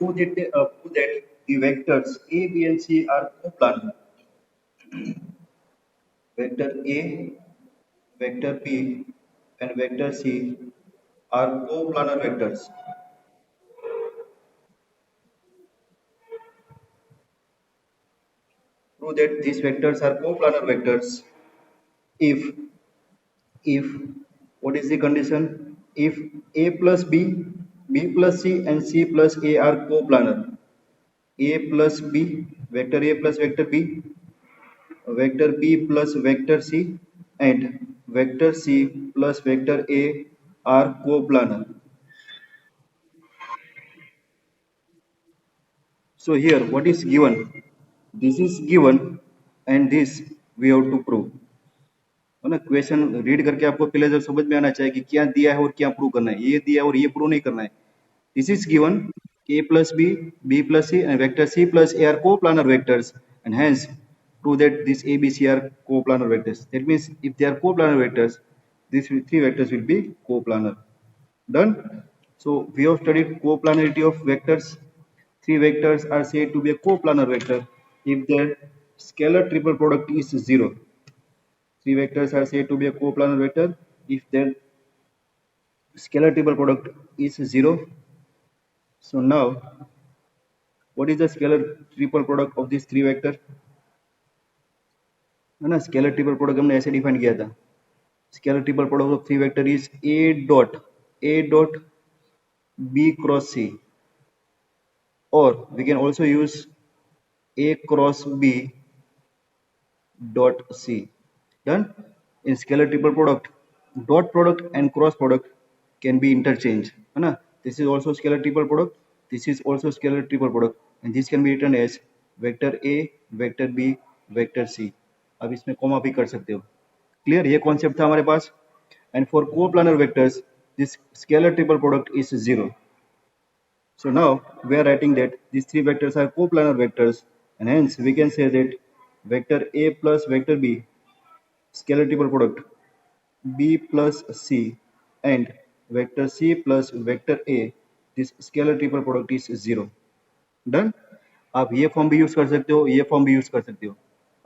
prove that the vectors A, B, and C are coplanar. Vector A, vector B, and vector C are coplanar vectors. Prove that these vectors are coplanar vectors if if what is the condition? If A plus B, B plus C, and C plus A are coplanar. A plus B, vector A plus vector B, vector B plus vector C, and vector C plus vector A are coplanar. So here what is given? This is given and this we have to prove. है ना, question read करके आपको पहले जब समझ में आना चाहिए कि क्या दिया है और क्या प्रूव करना है। ये दिया है और ये प्रूव नहीं करना है। This is given a plus b, b plus c, and vector c plus a are coplanar vectors, and hence prove that these a, b, c are coplanar vectors. That means if they are coplanar vectors, these three vectors will be coplanar. Done. So we have studied coplanarity of vectors. Three vectors are said to be a coplanar vector if their scalar triple product is zero. Three vectors are said to be a coplanar vector if their scalar triple product is zero. So now, what is the scalar triple product of these three vector? है ना, scalar triple product हमने ऐसे define किया था। Scalar triple product of three vector is a dot b cross c, or we can also use a cross b dot c. Done. In scalar triple product, dot product and cross product can be interchanged, है ना। This is also scalar triple product, this is also scalar triple product, and this can be written as vector a, vector b, vector c. अब इसमें comma भी कर सकते हो। Clear, ये concept था हमारे पास। And for coplanar vectors this scalar triple product is zero. So now we are writing that these three vectors are coplanar vectors, and hence we can say that vector a plus vector b scalar triple product b plus c and vector c plus vector a, this scalar triple product is zero. Done. आप ये form भी use कर सकते हो, ये form भी use कर सकते हो,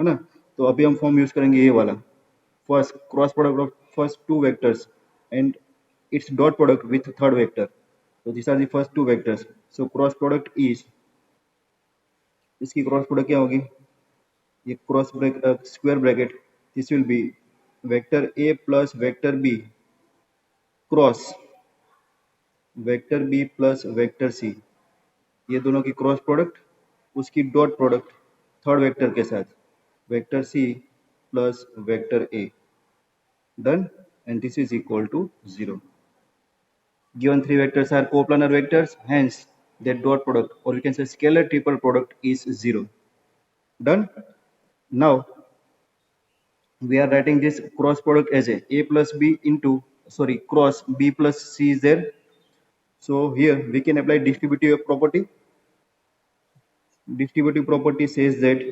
है ना। तो अभी हम फॉर्म यूज करेंगे ये वाला, first cross product of first two vectors and it's dot product with third vector. So these are the first two vectors. So cross product is, इसकी क्रॉस प्रोडक्ट क्या होगी? ये cross square bracket, this will B vector a plus vector b cross vector b plus vector c. ये दोनों की cross product, उसकी dot product third vector के साथ, vector c plus vector a. Done. And this is equal to 0. Given three vectors are coplanar vectors, hence their dot product, or we can say scalar triple product, is 0. Done. Now we are writing this cross product as a plus b into, sorry, cross b plus c is there. So here we can apply distributive property. Distributive property says that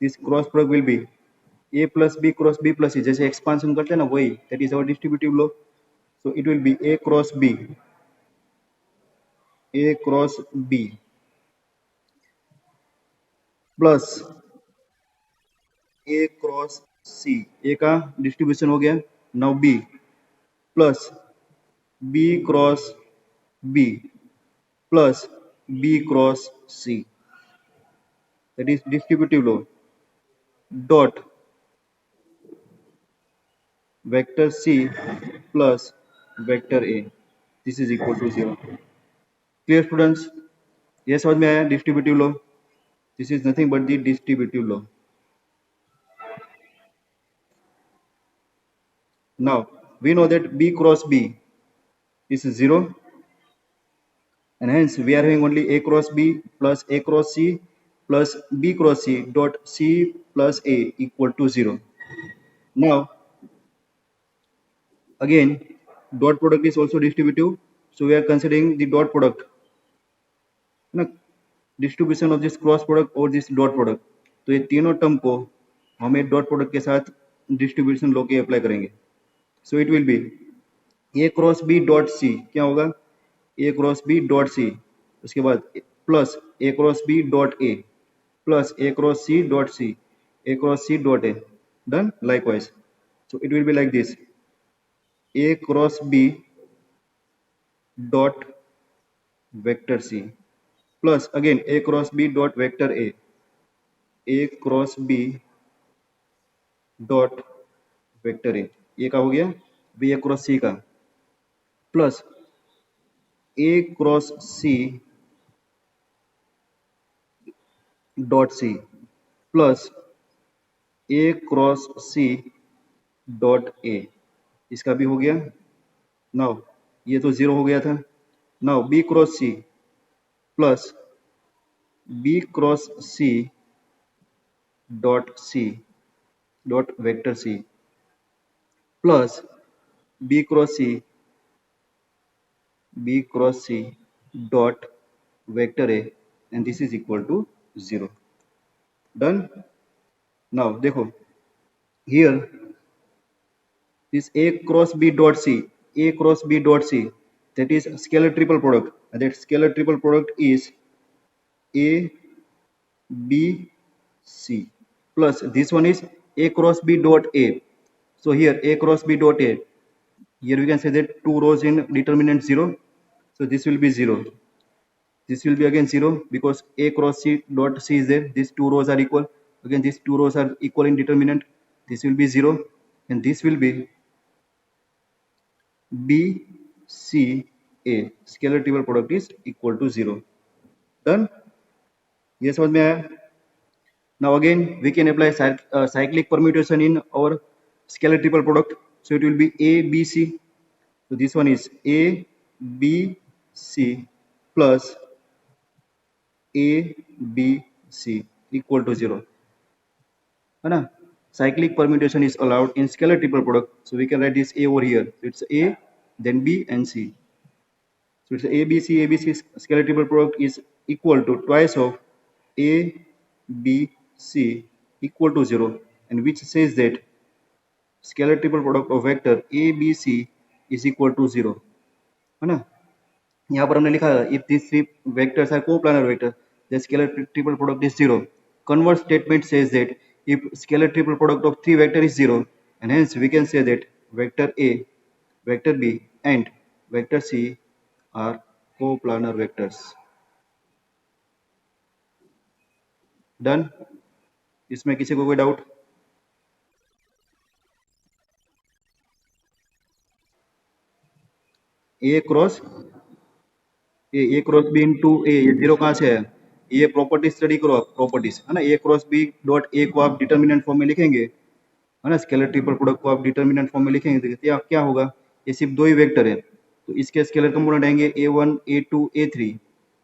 this cross product will be a plus b cross b plus c. जैसे expansion करते हैं ना वही, that is our distributive law. So it will be a cross b plus a cross c. a का distribution हो गया. Now b plus b cross b plus b cross c. That is distributive law. Dot vector c plus vector a. This is equal to 0. Clear students, ये समझ में आया distributive law? This is nothing but the distributive law. Now we know that b cross b is 0, and hence we are having only a cross b plus a cross c plus b cross c dot c plus a equal to 0. Now again dot product is also distributive, so we are considering the dot product, ना, distribution of this cross product or this dot product. तो ये तीनों term को हमें dot product के साथ distribution law के apply करेंगे. सो it will B a cross b dot c. क्या होगा? a cross b dot c, उसके बाद plus a cross b dot a plus a cross c dot c, a cross c dot a. Done. Likewise, so it will be like this: a cross b dot vector c plus again a cross b dot vector a cross b dot vector A, ये का हो गया B ए cross C का, plus A cross C dot C plus A cross C dot A, इसका भी हो गया। Now ये तो जीरो हो गया था। Now B cross C plus B cross C dot vector C plus B cross C dot vector a, and this is equal to 0. Done. Now देखो here this a cross b dot c, that is scalar triple product, and that scalar triple product is a b c plus this one is a cross b dot a. So here a cross b dot a, here we can say that two rows in determinant 0, so this will be 0. This will be again 0 because a cross c dot c is there. These two rows are equal. Again, these two rows are equal in determinant. This will be 0, and this will be b c a. Scalar triple product is equal to 0. Done. ये समझ में आया? Now again we can apply cyclic permutation in our scalar triple product. So it will be a b c. So this one is a b c plus a b c equal to 0 है ना. Cyclic permutation is allowed in scalar triple product, so we can write this a over here. So it's a, then b and c. So it's a b c scalar triple product is equal to twice of a b c equal to 0, and which says that scalar triple product of vector a b c is equal to 0 है ना. यहाँ पर हमने लिखा if these three vectors are coplanar vectors, the scalar triple product is 0. Converse statement says that if scalar triple product of three vector is 0, and hence we can say that vector A, vector B and vector C are coplanar vectors. Done. इसमें किसी को कोई doubt? A cross a cross b into a, ये zero कहाँ से है? ये property study करो आप, प्रॉपर्टीज है ना. ए क्रॉस बी डॉट ए को आप डिटर्मिनेंट फॉर्म में लिखेंगे है ना. स्केलर ट्रिपल प्रोडक्ट को आप डिटर्मिनेंट फॉर्म में लिखेंगे तो क्या होगा? ये सिर्फ दो ही वेक्टर है, तो इसके स्केलर कंपोनेंट आएंगे a1 a2 a3,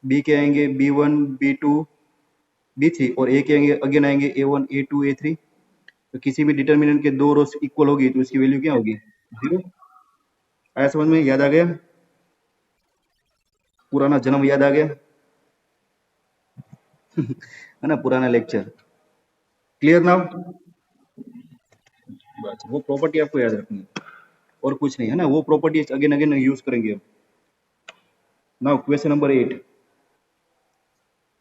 बी के आएंगे b1 b2 b3 और ए के आएंगे अगेन आएंगे a1 a2 a3. तो किसी भी डिटर्मिनेंट के दो रोज इक्वल होगी तो इसकी वैल्यू क्या होगी? 0. आया समझ में? याद आ गया? पुराना जन्म याद आ गया है ना, पुराना लेक्चर. Clear now? बस वो प्रॉपर्टी आपको याद रखनी है और कुछ नहीं है ना. वो प्रॉपर्टी अगेन अगेन यूज करेंगे अब. Now question number 8,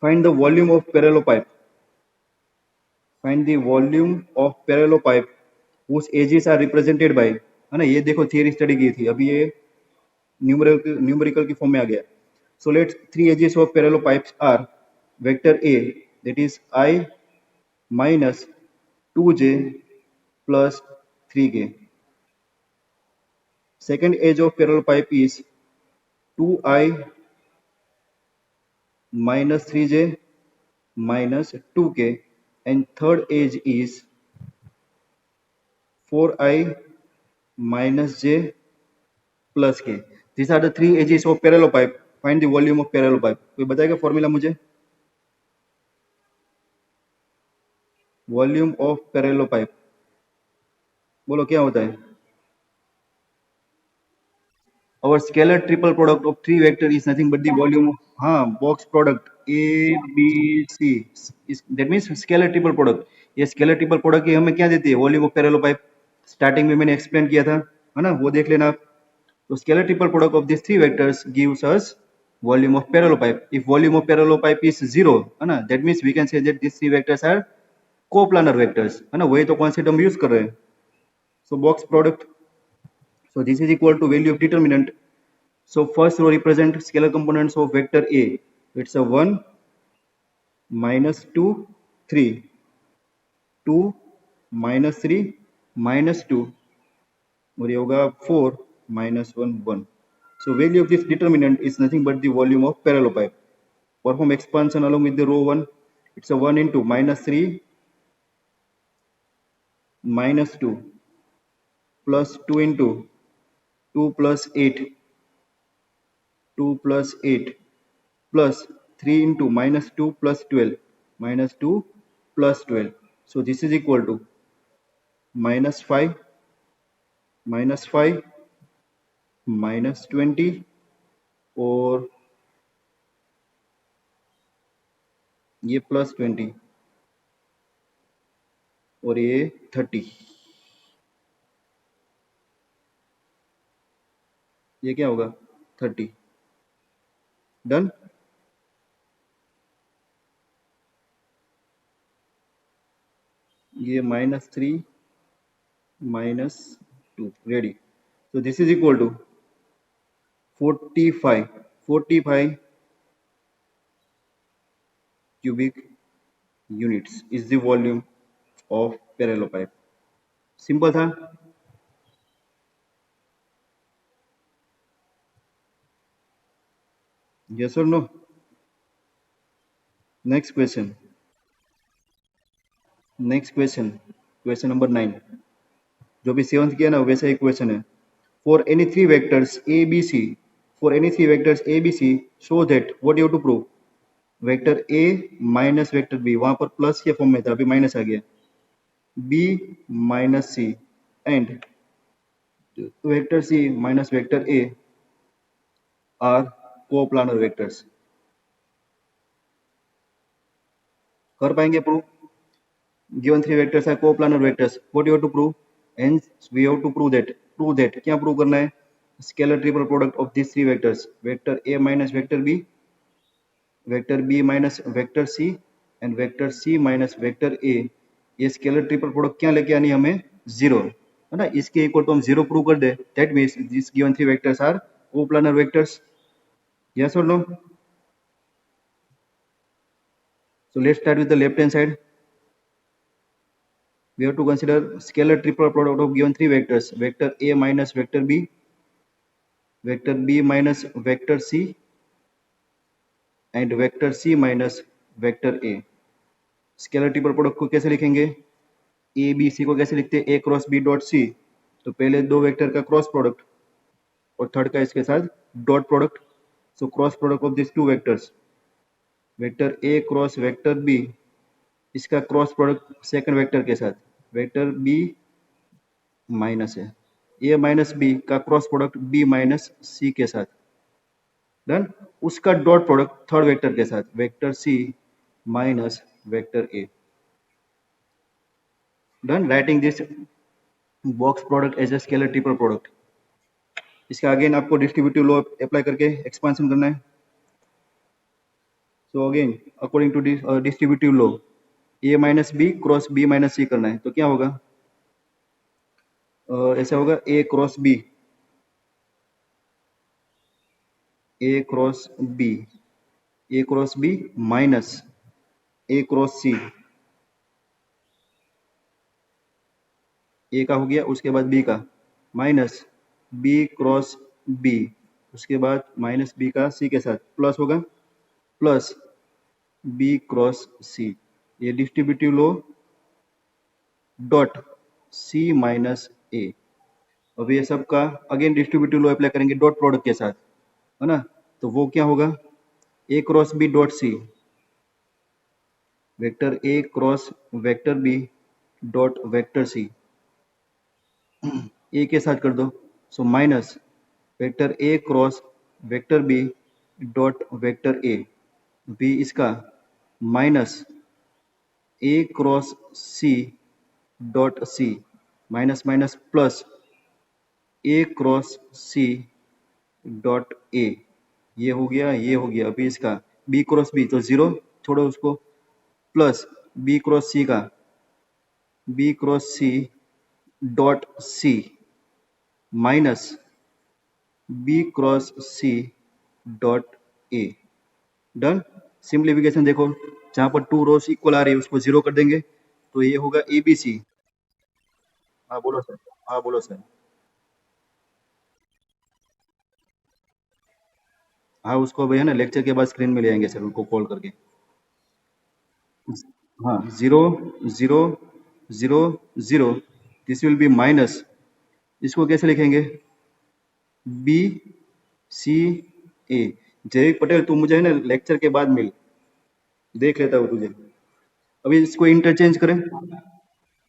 find the volume of parallel pipe. Find the volume of parallel pipe whose edges are represented by, है ना. ये देखो थियरी स्टडी की थी, अभी ये न्यूमेरिकल की फॉर्म में आ गया. So let three edges of parallel pipes are vector A, that is I minus 2j plus 3k. Second edge of parallel pipe is 2I minus 3j minus 2k, and third edge is 4I minus j plus k. These are the three edges of parallel pipe. Find the volume of parallel pipe. कोई बताएगा formula मुझे? Volume of parallel pipe बोलो क्या होता है? Our scalar triple product of three vector is nothing but the volume of, हाँ, box product A B C, that means scalar triple product. ये scalar triple product हमें क्या देती है? Volume of parallel pipe. Starting में मैंने explain किया था है ना, वो देख लेना आप. तो scalar triple product of these three vectors gives us volume of parallel pipe. If volume of parallel pipe is 0, है ना, that means we can say that these three vectors are coplanar vectors, है ना, वही तो कौन से term use कर रहे हैं. So box product, so this is equal to value of determinant. So first row represent scalar components of vector A. It's a 1 minus 2 3, 2 minus 3 minus 2, और ये होगा 4 minus 1 1. So value of this determinant is nothing but the volume of parallel pipe. Perform expansion along with the row 1. It's a 1 into minus 3 minus 2 plus 2 into 2 plus 8, 2 plus 8 plus 3 into minus 2 plus 12, minus 2 plus 12. So this is equal to minus 5 minus 5 minus 20 और ये plus 20 और ये 30. ये क्या होगा 30. Done. ये minus 3 minus 2 ready. So this is equal to 45 cubic units is the volume of parallel pipe. Simple था. Yes or no? Next question. Question number 9. जो भी 7th किया ना वैसा ही क्वेश्चन है. For any three vectors ABC, show that what you have to prove. Vector A minus vector B, वहां पर plus के फॉर्म में था, अभी माइनस आ गया. B minus C and vector C minus vector A are coplanar vectors. कर पाएंगे prove? Given three vectors are coplanar vectors. What you have to prove? Hence we have to prove that क्या prove करना है? Scalar triple product of this three vectors, vector A minus vector B, vector B minus vector C and vector C minus vector A. ये scalar triple product क्या लेके आनी हमें? 0, है ना. इसके इक्वल तो हम 0 प्रूव कर दे. That means this given three vectors are coplanar vectors. Yes और no? So let's start with the left hand side. We have to consider scalar triple product of given three vectors, vector A minus vector B, vector B minus vector C and vector C minus vector A. Scalar triple product को कैसे लिखेंगे? ए B सी को कैसे लिखते हैं? ए cross B dot सी. तो पहले दो वेक्टर का क्रॉस प्रोडक्ट और थर्ड का इसके साथ dot product. So cross product of this two vectors, vector A cross vector B, इसका क्रॉस प्रोडक्ट सेकंड वेक्टर के साथ, वेक्टर बी माइनस है, ए माइनस बी का cross product B minus C के साथ. डन. उसका डॉट प्रोडक्ट थर्ड वेक्टर के साथ, vector c minus vector a. Done. Writing this box product as a scalar triple product. इसका again आपको distributive law apply करके expansion करना है. So again according to distributive law a minus B cross b minus c करना है. तो क्या होगा? ऐसा होगा a cross b, A cross b, A cross b minus a cross c. A का हो गया, उसके बाद बी का माइनस बी क्रॉस बी, उसके बाद माइनस बी का सी के साथ प्लस होगा प्लस बी क्रॉस सी. ये distributive law dot C minus a. अब ये सब का अगेन डिस्ट्रीब्यूटिव लो अप्लाई करेंगे डॉट प्रोडक्ट के साथ, है ना. तो वो क्या होगा? A cross B dot c, vector A cross vector b dot vector c. A के साथ कर दो. सो माइनस वेक्टर ए cross vector b dot vector ए, बी इसका minus a cross C dot C, minus minus plus A cross C dot A. ये हो गया, ये हो गया। अभी इसका बी क्रॉस बी तो जीरो, छोड़ो उसको, प्लस बी क्रॉस सी का B cross C dot C minus B cross C dot A. Done. Simplification देखो, जहां पर टू रोज इक्वल आ रही है उसको जीरो कर देंगे, तो ये होगा ए बी सी। हाँ बोलो सर। हाँ बोलो सर। हाँ उसको भैया ना लेक्चर के बाद स्क्रीन में ले आएंगे सर, उनको कॉल करके। हाँ zero zero zero zero, this will be minus, इसको कैसे लिखेंगे, बी सी ए। जयवीक पटेल तू मुझे है ना लेक्चर के बाद मिल, देख लेता हूँ तुझे। अभी इसको इंटरचेंज करें।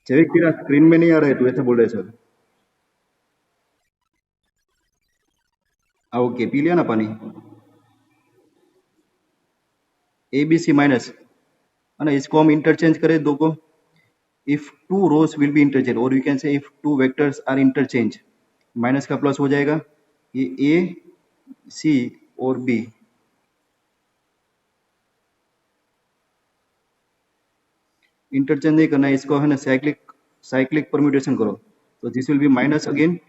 जयवीक तेरा स्क्रीन में नहीं आ रहा है, तू ऐसे बोल रहे सर। हाँ ओके, पी लिया ना पानी। ए बी सी माइनस, है ना, इसको हम इंटरचेंज करें दो को। If two rows will be interchange, और you can say if two vectors are interchange, minus का प्लस हो जाएगा, ये ए सी और बी। इंटरचेंज नहीं करना है इसको, है ना, साइक्लिक साइक्लिक परम्यूटेशन करो, तो this will be minus again,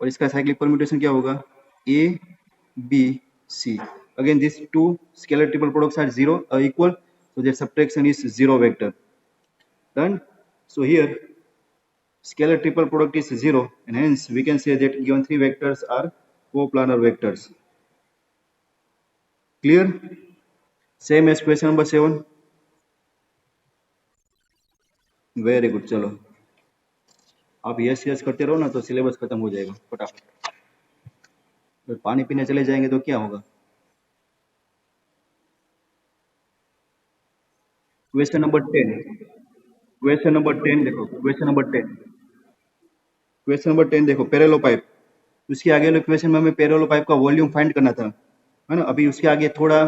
और इसका साइक्लिक परम्यूटेशन क्या होगा, A B C. Again this two scalar triple products are zero equal, so their subtraction is zero vector. Done. So here scalar triple product is zero, and hence we can say that given three vectors are coplanar vectors. Clear? Same as question number 7. Very good. चलो आप yes yes करते रहो ना, तो syllabus खत्म हो जाएगा फटाफट। तो पानी पीने चले जाएंगे तो क्या होगा। Question number 10। क्वेश्चन नंबर 10 देखो, क्वेश्चन नंबर 10। क्वेश्चन नंबर 10 देखो, पैरेलल पाइप। उसके आगे वाले क्वेश्चन में हमें पैरेलल पाइप का वॉल्यूम फाइंड करना था, है ना। अभी उसके आगे थोड़ा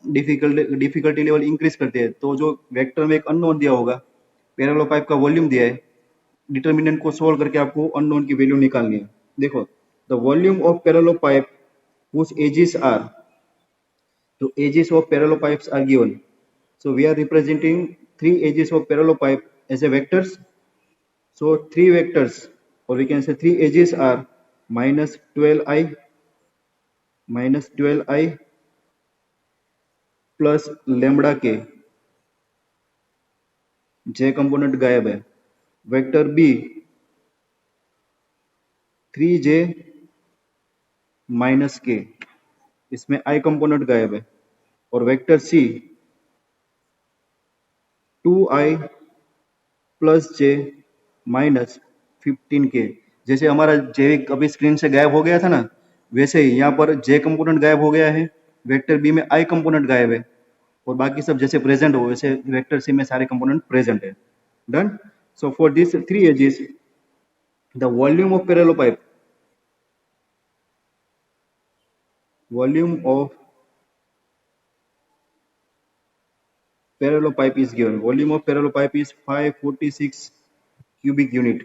डिफिकल्टी लेवल इंक्रीज करते हैं, तो जो वेक्टर में एक अननोन दिया होगा, पैरेलल पाइप का वॉल्यूम दिया है, डिटर्मिनेंट को सोल्व करके आपको अननोन की वैल्यू निकालनी है। देखो, the volume of parallel pipe whose edges are, the edges of parallel pipes are given, so we are representing three edges of parallel pipe as a vectors. So three vectors, or we can say three edges are minus 12i, minus 12i plus lambda के, जे component गायब है। Vector B 3j minus के, इसमें आई component गायब है। और vector C 2i plus जे minus 15k। जैसे हमारा जे अभी स्क्रीन से गायब हो गया था ना, वैसे ही यहाँ पर जे कंपोनेंट गायब हो गया है, वेक्टर बी में आई कंपोनेंट गायब है, और बाकी सब जैसे प्रेजेंट हो वैसे वेक्टर सी में सारे कंपोनेंट प्रेजेंट है। Done. So for this three edges the volume of parallelepiped, volume of parallel pipe is given. Volume of parallel pipe is 546 cubic unit.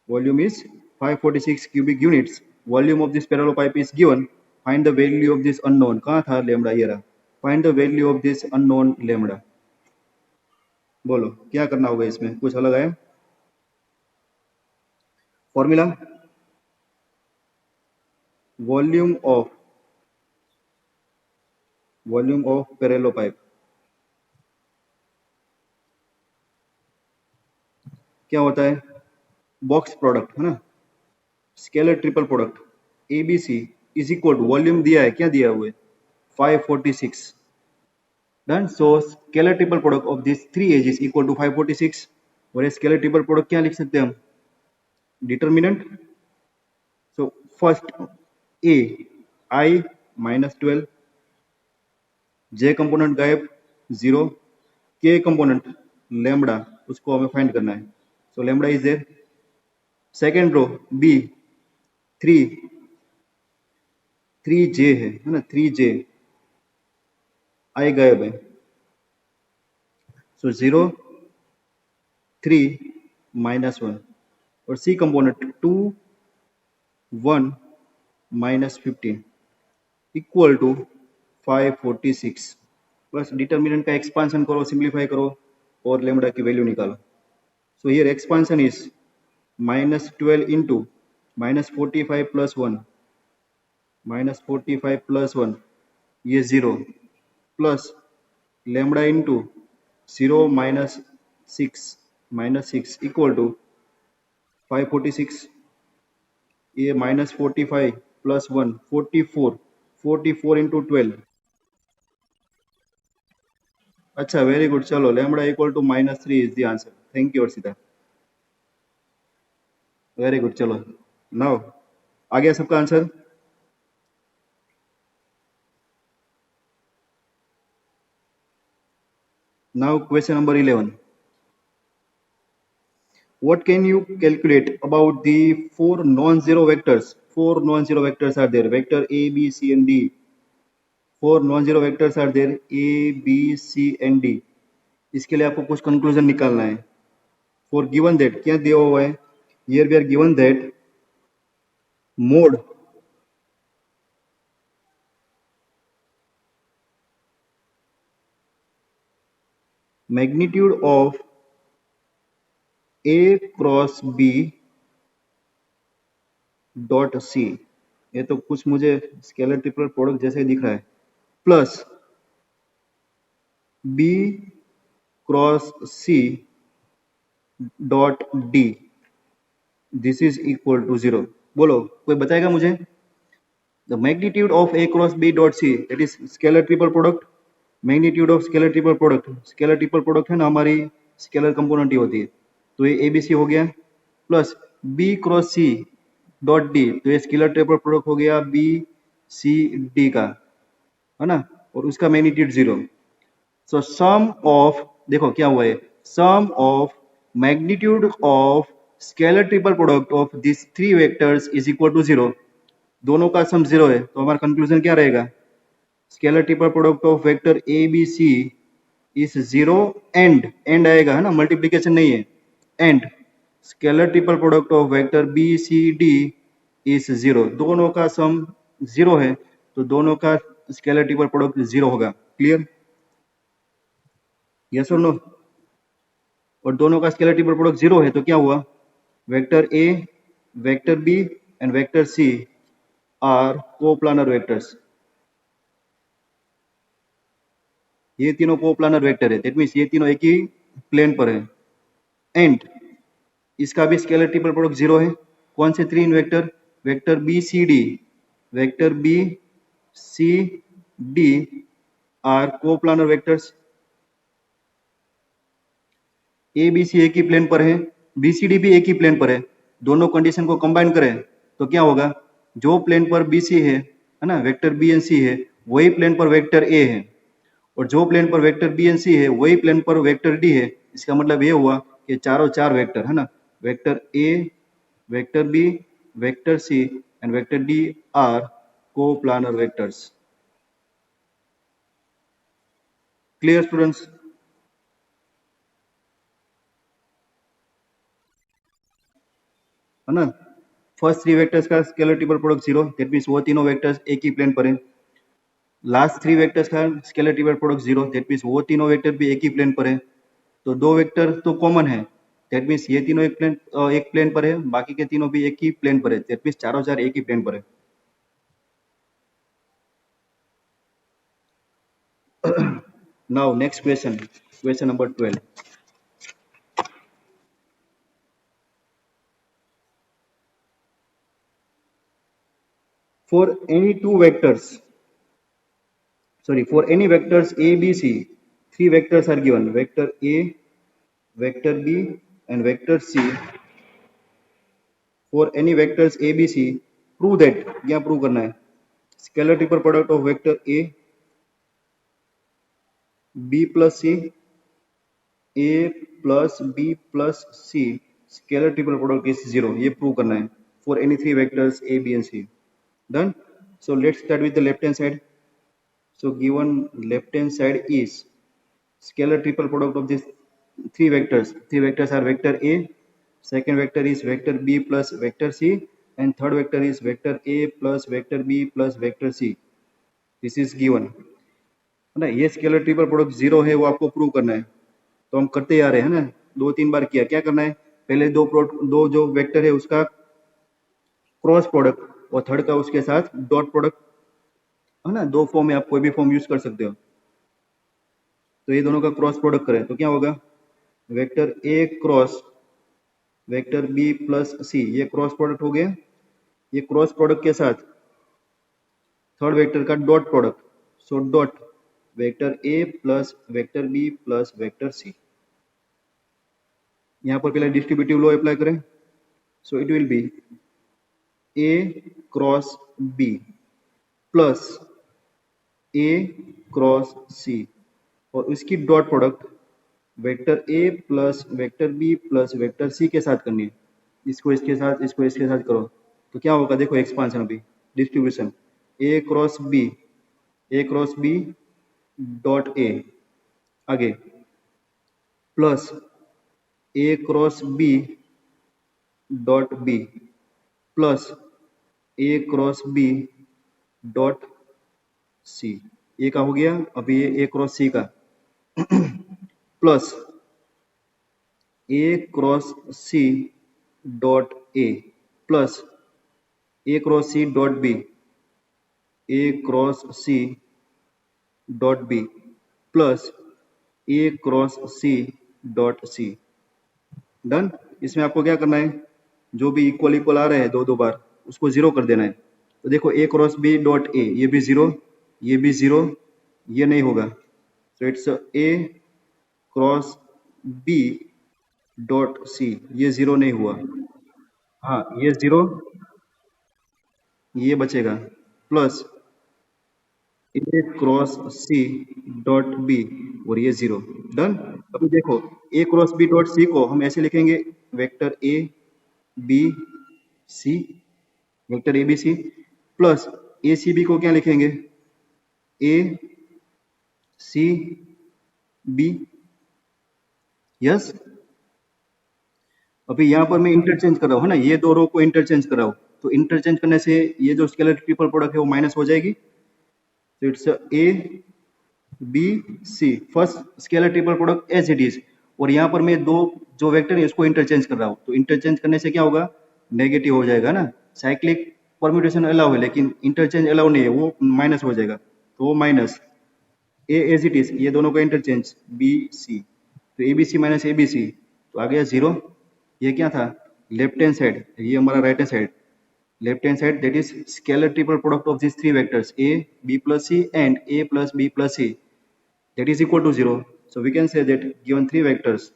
Volume is 546 cubic units. Volume of this parallel pipe is given. Find the value of this unknown. कहाँ था lambda ये रहा. Find the value of this unknown lambda. बोलो क्या करना होगा इसमें, कुछ अलग है formula. Volume of parallelepiped क्या होता है, बॉक्स प्रोडक्ट, है ना, scalar triple product A B C is equal to, volume दिया है, क्या दिया हुआ है 546। Done. So scalar triple product of this three edges equal to 546, और ये स्केलर ट्रिपल प्रोडक्ट क्या लिख सकते हैं हम, determinant. So first A I minus 12, J component गायब 0, के कंपोनेंट लेमड़ा उसको हमें फाइंड करना है, so lambda is there. Second row b 3, 3j है ना, 3j, आई गायब है, सो 0 3 माइनस 1, और सी कंपोनेंट 2 1 माइनस 15 इक्वल टू 546। बस डिटर्मिनेंट का एक्सपांशन करो, सिंप्लीफाई करो और लेमडा की वैल्यू निकालो। So here expansion is minus 12 into minus 45 plus 1 minus 45 plus 1 ये 0 plus lambda into 0 minus six equal to 546। ये माइनस 45 प्लस 1 44 44 इंटू 12। अच्छा वेरी गुड, चलो lambda equal to -3 is the answer. Thank you Arshita, very good. चलो now आ गया सबका answer. Now question number 11, what can you calculate about the four non-zero vectors? Four non-zero vectors are there, vector a b c and d। Four non zero vectors are there A B C and D. इसके लिए आपको कुछ conclusion निकालना है। For given that, क्या दिया हुआ है, here we are given that mod magnitude of A cross B dot सी, ये तो कुछ मुझे स्केलर ट्रिपल प्रोडक्ट जैसे ही दिख रहा है, plus B cross C dot D, this is equal to 0। बोलो कोई बताएगा मुझे? The magnitude of A cross B dot C, that is scalar triple product. Magnitude of scalar triple product, scalar triple product है ना हमारी scalar component ही होती है, तो ये एबीसी हो गया, प्लस बी क्रॉस सी डॉट डी, तो ये स्केलर ट्रिपल प्रोडक्ट हो गया बी सी डी का, है ना, और उसका मैग्नीट्यूड 0। सो सम ऑफ, देखो क्या हुआ है, sum of magnitude of scalar triple product of this three vectors is equal to 0। दोनों का सम 0 है, तो हमारा कंक्लूजन क्या रहेगा, scalar triple product of vector A B C is 0 and आएगा, है ना, मल्टीप्लीकेशन नहीं है, and scalar triple product of vector B C D is 0। दोनों का सम 0 है, तो दोनों का स्केलर ट्रिपल प्रोडक्ट 0 होगा। क्लियर, यस और नो? और दोनों का स्केलर ट्रिपल प्रोडक्ट 0 है, तो क्या हुआ, vector A, vector B and vector C are coplanar vectors. ये तीनों कोप्लानर वेक्टर है, दैट मीन्स ये तीनों एक ही प्लेन पर है, एंड इसका भी स्केलर ट्रिपल प्रोडक्ट 0 है। कौन से तीन vector, vector B C D, vector B C D are coplanar vectors. A B C एक ही प्लेन पर है, बी सी डी भी एक ही प्लेन पर है, दोनों कंडीशन को कंबाइन करें तो क्या होगा, जो प्लेन पर बी सी है ना, वेक्टर बी एंड सी है, वही प्लेन पर वेक्टर ए है, और जो प्लेन पर वेक्टर बी एंड सी है वही प्लेन पर वेक्टर डी है। इसका मतलब ये हुआ कि चारों चार वेक्टर, है ना, vector A, vector B, vector C and vector D are coplanar vectors. Clear students? है ना, फर्स्ट थ्री वेक्टर्स का scalar triple product 0, that means वो तीनों वेक्टर्स एक ही प्लेन पर है। लास्ट थ्री वेक्टर्स का scalar triple product 0, that means वो तीनों वेक्टर भी एक ही प्लेन पर है। तो दो वेक्टर तो कॉमन है, दैट मींस ये तीनों एक प्लेन पर है, बाकी के तीनों भी एक ही प्लेन पर है, दैट मींस चारों चार एक ही प्लेन पर है। Now next question, question number 12, for any two vectors, sorry, for any vectors a b c, three vectors are given, vector a, vector b and vector c। for any vectors a b c, prove that, क्या prove करना है, scalar triple product of vector a b plus c, a plus b plus c, scalar triple product is 0, ये prove करना है for any three vectors a b and c। Done. So let's start with the left hand side. So given left hand side is scalar triple product of these three vectors are vector a, second vector is vector b plus vector c, and third vector is vector a plus vector b plus vector c. This is given है ना. ये scalar triple product zero है, वो आपको prove करना है. तो हम करते आ रहे हैं ना, 2-3 बार किया. क्या करना है, पहले दो जो वेक्टर है उसका क्रॉस प्रोडक्ट और थर्ड का उसके साथ डॉट प्रोडक्ट है ना. दो फॉर्म में आप कोई भी फॉर्म यूज कर सकते हो. तो ये दोनों का क्रॉस प्रोडक्ट करें तो क्या होगा, वेक्टर ए cross vector b plus c, ये क्रॉस प्रोडक्ट हो गया. ये क्रॉस प्रोडक्ट के साथ थर्ड वेक्टर का dot product, so dot vector a plus vector b plus vector c. यहाँ पर पहले डिस्ट्रीब्यूटिव लॉ अप्लाई करें. So it will be A cross b plus A cross c और इसकी dot product vector a plus vector b plus vector c के साथ करनी है. इसको इसके साथ, इसको इसके साथ करो तो क्या होगा, देखो एक्सपांशन अभी distribution a cross B dot a, आगे प्लस ए cross B dot B plus ए क्रॉस बी डॉट सी. ये का हो गया. अभी ये ए क्रॉस सी का plus A cross C dot A plus A cross C dot B, A cross C dot B plus A cross C dot C. Done. इसमें आपको क्या करना है, जो भी इक्वल इक्वल आ रहे हैं दो बार उसको जीरो कर देना है. तो देखो A cross B dot A, ये भी जीरो, ये भी जीरो, ये नहीं होगा. तो it's A cross B dot सी, ये जीरो नहीं हुआ. हाँ ये जीरो, ये बचेगा प्लस ए क्रॉस सी डॉट बी और ये जीरो. डन. अभी देखो A cross B dot C को हम ऐसे लिखेंगे vector A B C, vector A B C plus A C B को क्या लिखेंगे, ए सी बी. यस. अभी यहाँ पर मैं इंटरचेंज कर रहा हूँ है ना, ये दो रो को इंटरचेंज कर रहा हूँ. तो इंटरचेंज करने से ये जो स्केलर ट्रिपल प्रोडक्ट है वो माइनस हो जाएगी. तो it's A B C, first scalar triple product as it is. और यहाँ पर मैं दो जो वेक्टर है इसको इंटरचेंज कर रहा हूँ. तो इंटरचेंज करने से क्या होगा, नेगेटिव हो जाएगा ना. साइक्लिक परम्यूटेशन अलाउ है लेकिन इंटरचेंज अलाउ नहीं है, वो माइनस हो जाएगा. तो वो minus A as it is, ये दोनों का इंटरचेंज बी सी. तो A B C minus A B C, तो आ गया जीरो. ये क्या था, लेफ्ट हैंड साइड, ये हमारा right hand side. Left hand side that is scalar triple product of these three vectors a b plus c and a plus b plus c, that is equal to 0. So we can say that given three vectors,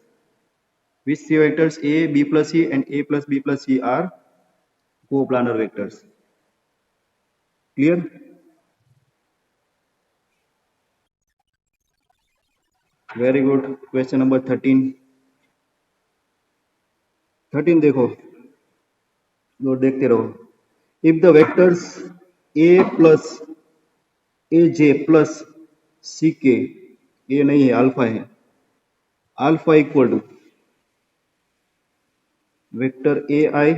which three vectors a b plus c and a plus b plus c are coplanar vectors. Clear? Very good. Question number 13. 13 देखो, और देखते रहो. If the vectors a plus a j plus c k, ये नहीं है, alpha है, alpha equal to vector a i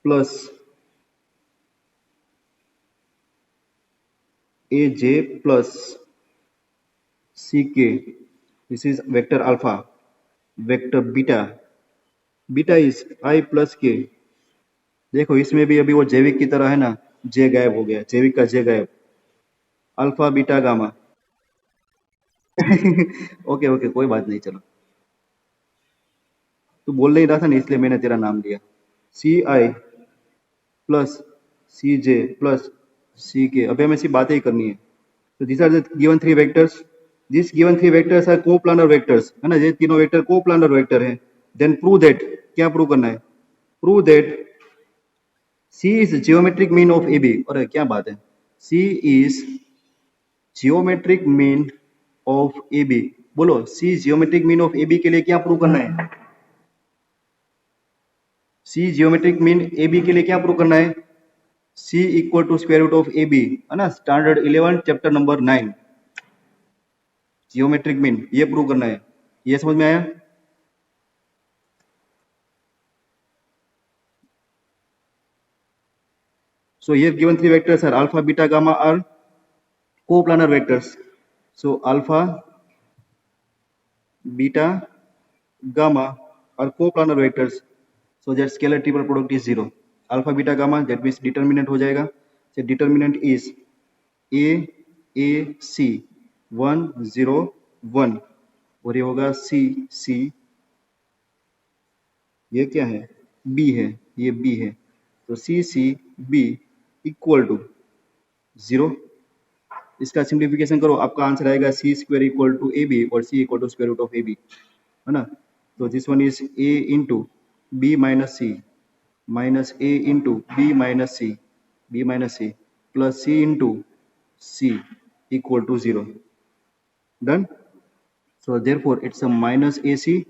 plus a j plus c k. This is vector alpha. Vector beta, beta is i plus k. देखो इसमें भी अभी वो जैविक की तरह है ना, जे गायब हो गया, जैविक का जे गायब. Alpha beta gamma. Okay okay कोई बात नहीं, चलो. तू बोल नहीं रहा था ना इसलिए मैंने तेरा नाम लिया. सी आई प्लस सी जे प्लस सी के. अभी हमें सिर्फ बातें ही करनी है. तो this are the given three vectors. This given three vectors are coplanar vectors, है ना. ये तीनों वेक्टर कोप्लानर वेक्टर है. देन प्रूव दैट, क्या प्रूव करना है, prove that C is geometric mean of AB. अरे क्या बात है, C is geometric mean of AB. बोलो C geometric mean of AB के लिए क्या प्रूव करना है, C geometric mean AB के लिए क्या प्रूव करना है, C equal to square root of AB, है ना. Standard 11 chapter number 9, geometric mean, ये प्रूव करना है. ये समझ में आया. So here given three vectors are alpha, beta, gamma are coplanar vectors. So alpha, beta, gamma are coplanar vectors. So that scalar triple product is 0. Alpha, beta, gamma, that means determinant हो जाएगा. So determinant is C 1 0 1 और ये होगा C ये क्या है B है ये B है तो C B इक्वल टू 0. इसका सिंप्लीफिकेशन करो आपका आंसर आएगा C square equal to AB और C equal to square root of AB है ना. तो this one is A into B minus C minus A into B minus C plus C into C equal to 0. Done? So therefore it's a minus AC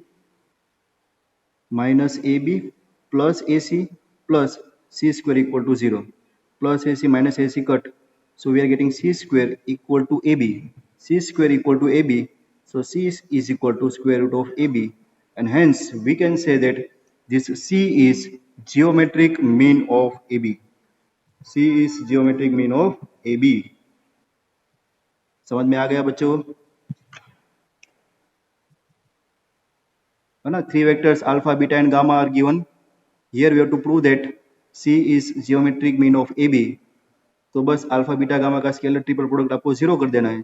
minus AB plus AC plus C square equal to 0. Plus AC minus AC cut. So we are getting C square equal to AB. C square equal to AB. So C is equal to square root of AB. And hence we can say that this C is geometric mean of AB. C is geometric mean of AB. समझ में आ गया बच्चों है ना. Three vectors alpha, beta and gamma are given. Here we have to prove that C is geometric mean of AB. तो बस alpha beta gamma का scalar triple product आपको जीरो कर देना है,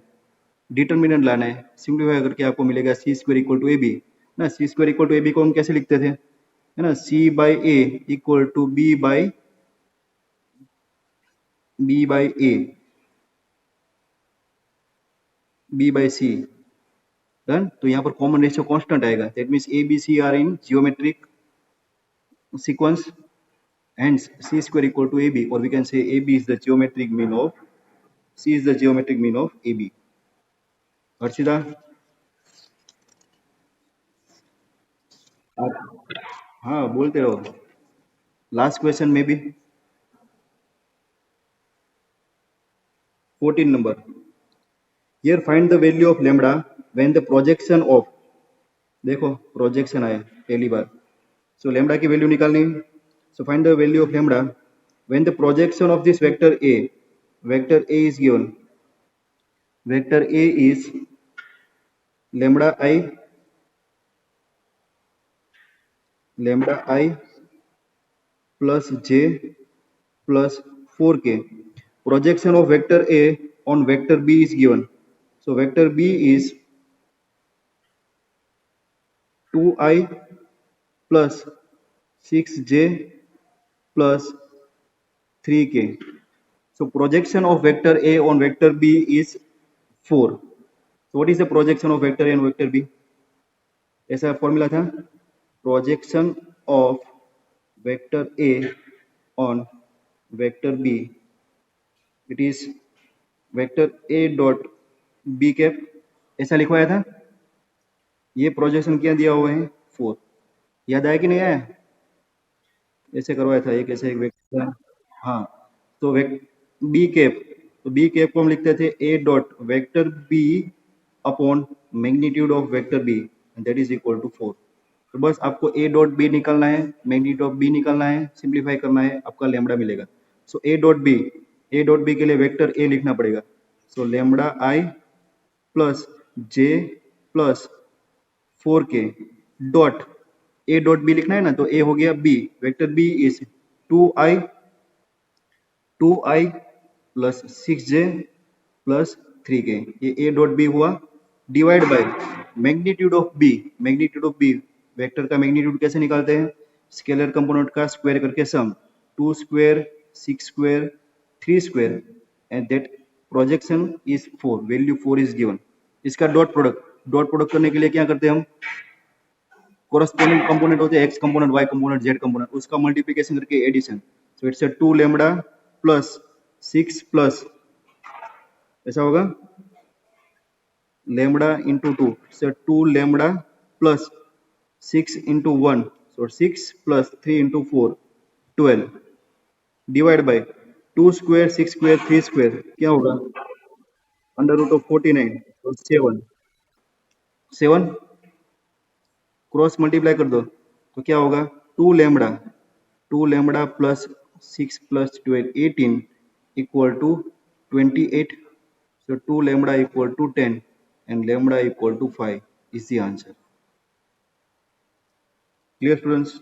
डिटरमिनेंट लाना है, सिंप्लीफाई करके आपको मिलेगा C square equal to AB ना. C square equal to AB को हम कैसे लिखते थे है ना, C by A equal to B by C. Done. तो यहाँ पर कॉमन रेशियो कांस्टेंट आएगा. That means A B C are in geometric sequence. Hence C square equal to AB, or we can say AB is the geometric mean of C is the geometric mean of AB. Harshita हाँ बोलते रहो. Last question में भी 14 number. Here find the value of lambda when the projection of, देखो projection आया पहली बार. So lambda की value निकालनी. So find the value of lambda when the projection of this vector A is given. Vector A is lambda I plus j plus 4k. Projection of vector A on vector B is given. So vector B is 2i plus 6j plus 3k. So projection of vector A on vector B is 4. So what is the projection of vector A on vector B? ऐसा formula था. Projection of vector A on vector B, it is vector A dot B cap. ऐसा लिखवाया था. ये projection क्या दिया हुआ है 4. याद आया कि नहीं आया? ऐसे करवाया था. एक ऐसे एक वेक्टर हाँ. तो बी कैप, तो बी कैप को हम लिखते थे A dot vector B upon magnitude of vector B and that is equal to 4. तो बस आपको A डॉट B निकालना है, मैग्नीट्यूड ऑफ B निकालना है, सिंप्लीफाई करना है, आपका लैम्बडा मिलेगा. सो A डॉट B के लिए वेक्टर A लिखना पड़ेगा. So lambda I plus J plus 4k dot A dot B लिखना है ना, तो A हो गया B. Vector B is 2i plus 6j plus 3k. ये A डॉट B हुआ. Divide by magnitude of B. Magnitude of B, vector का magnitude कैसे निकालते हैं? स्केलर कंपोनेंट का स्क्वायर करके sum. 2 square 6 square 3 square and that projection is 4. Value 4 is given. इसका dot product करने के लिए क्या करते हैं हम? कोरस्पोंडिंग कंपोनेंट होते हैं x component, y component, z component, उसका मल्टीप्लिकेशन करके addition. So it's 2 lambda plus 6 plus ऐसा होगा lambda into 2. So 2 lambda plus 6 into 1. So 6 plus 3 into 4 12 divide by 2 square 6 square 3 square क्या होगा? Under root of 49. तो 7 cross multiply कर दो तो क्या होगा? 2 lambda plus 6 plus 12 18 equal to 28. So 2 lambda equal to 10 and lambda equal to 5 is the answer. Clear, students?